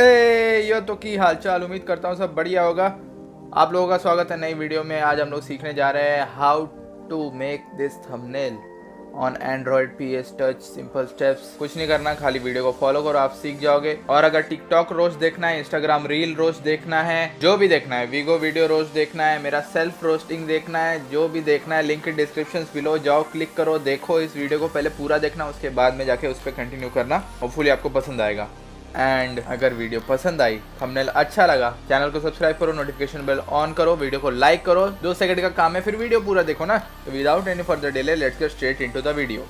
यो तो की हालचाल, उम्मीद करता हूँ सब बढ़िया होगा। आप लोगों का स्वागत है नई वीडियो में। आज हम लोग सीखने जा रहे हैं how to make this thumbnail on android Pstouch। Simple steps, कुछ नहीं करना, खाली वीडियो को फॉलो करो, आप सीख जाओगे। और अगर टिकटॉक रोस्ट देखना है, इंस्टाग्राम रील रोस्ट देखना है, जो भी देखना है, वीगो वीडियो रोस्ट देखना है, मेरा सेल्फ रोस्टिंग देखना है, जो भी देखना है, लिंक डिस्क्रिप्शन बिलो जाओ, क्लिक करो, देखो इस वीडियो को। पहले पूरा देखना, उसके बाद में जाके उस पर कंटिन्यू करना। होपफुली आपको पसंद आएगा। एंड अगर वीडियो पसंद आई, थंबनेल अच्छा लगा, चैनल को सब्सक्राइब करो, नोटिफिकेशन बेल ऑन करो, वीडियो को लाइक करो। 2 सेकंड का काम है, फिर वीडियो पूरा देखो ना। तो without any further delay, let's get straight into the video.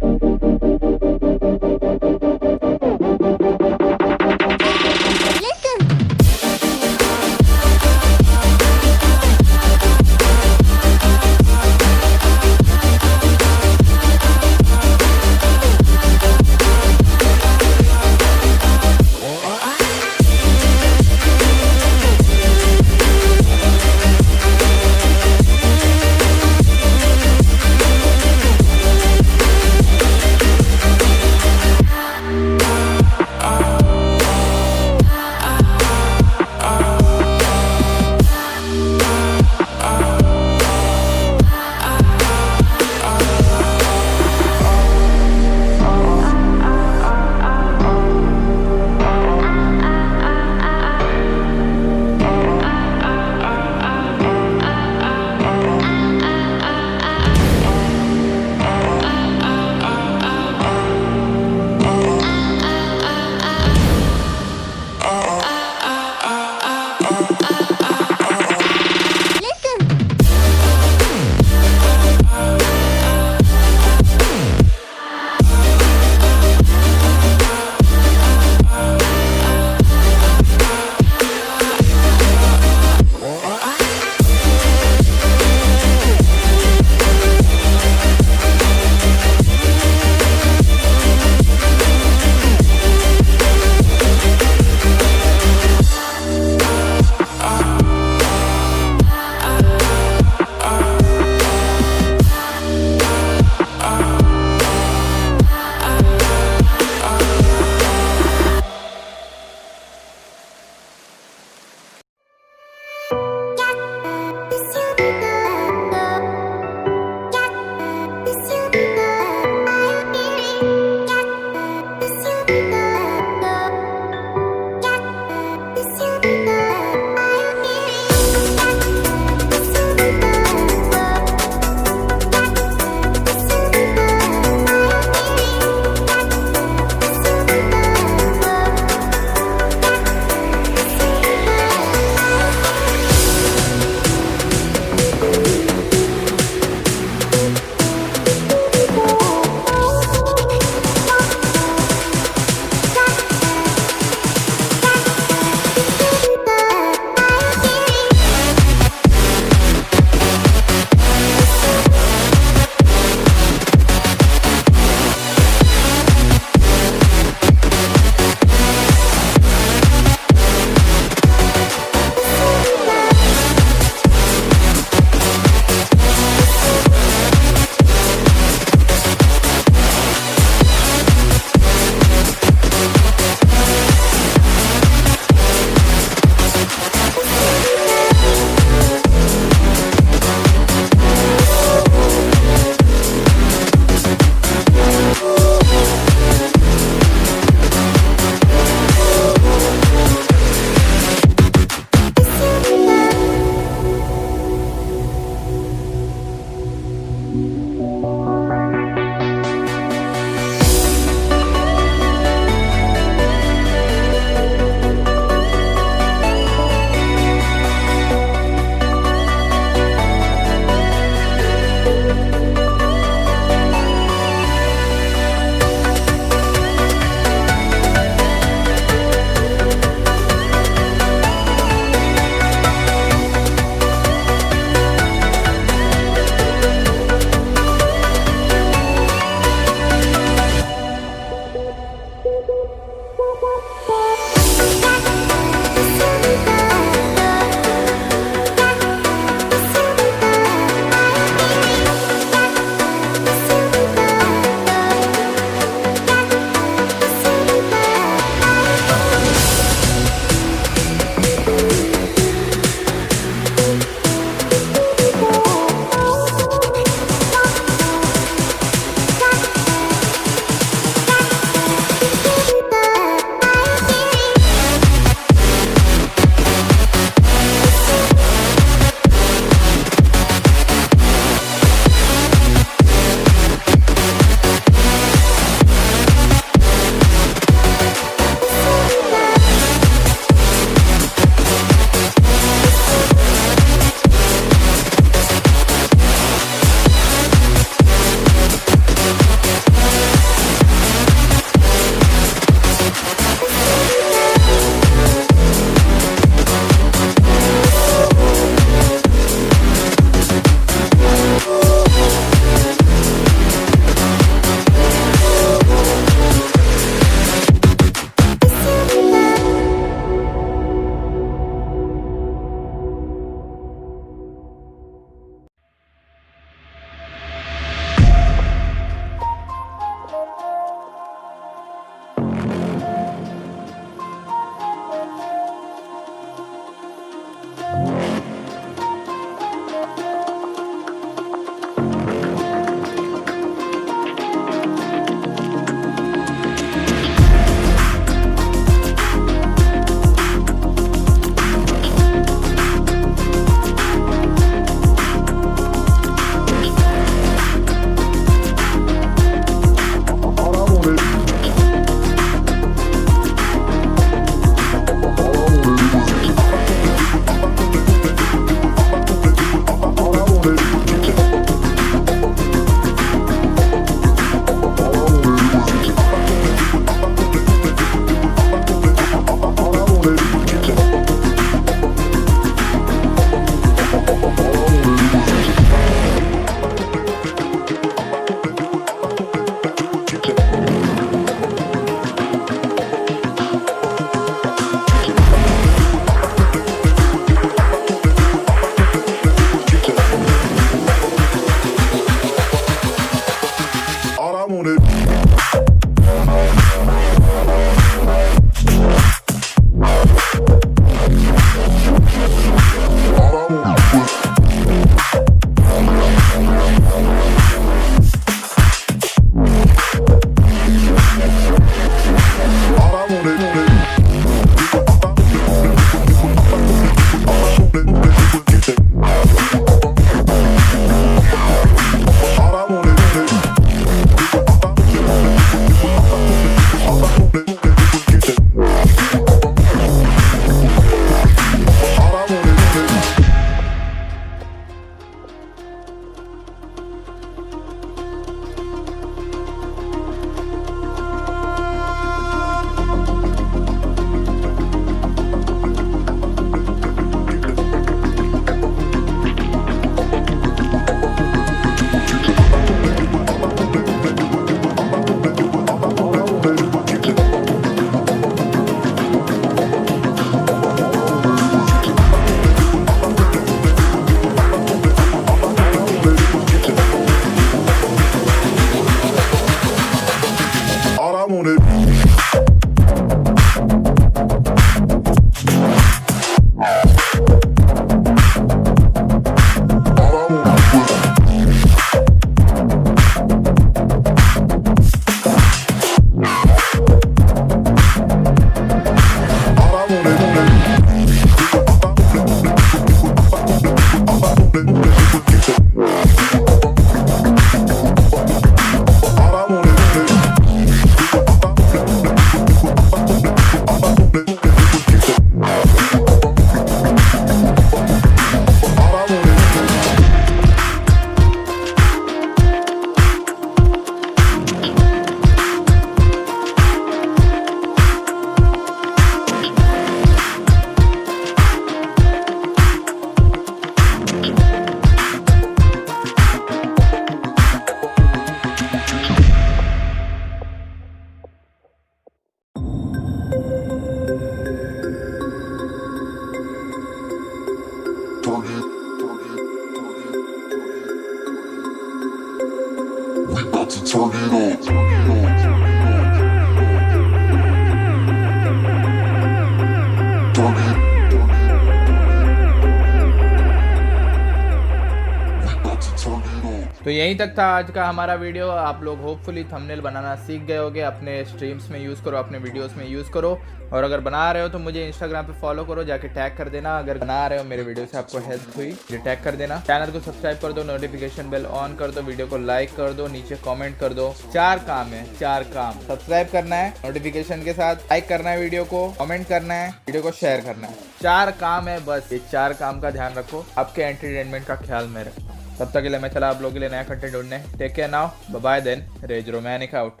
यहीं तक था आज का हमारा वीडियो। आप लोग होपफुली थंबनेल बनाना सीख गए होगे, अपने स्ट्रीम्स में यूज़ करो, अपने वीडियोस में यूज़ करो। और अगर बना रहे हो तो मुझे इंस्टाग्राम पे फॉलो करो, जाके टैग कर देना। अगर बना रहे हो मेरे वीडियो से आपको हेल्प हुई, मुझे टैग कर देना। चैनल को सब्सक्राइब कर दो, नोटिफिकेशन बेल ऑन कर दो, वीडियो को लाइक कर दो, नीचे कमेंट कर दो। 4 काम है, 4 काम। सब्सक्राइब करना है नोटिफिकेशन के साथ, लाइक करना है वीडियो को, कमेंट करना है, वीडियो को शेयर करना है। 4 काम है बस। ये 4 काम का ध्यान रखो, आपके एंटरटेनमेंट का ख्याल मैं रखता हूँ। तब तक के लिए मैं चला आप लोगों के लिए नया कंटेंट ढूंढने। Take care now, bye bye then, रेज रोमैनिक आउट।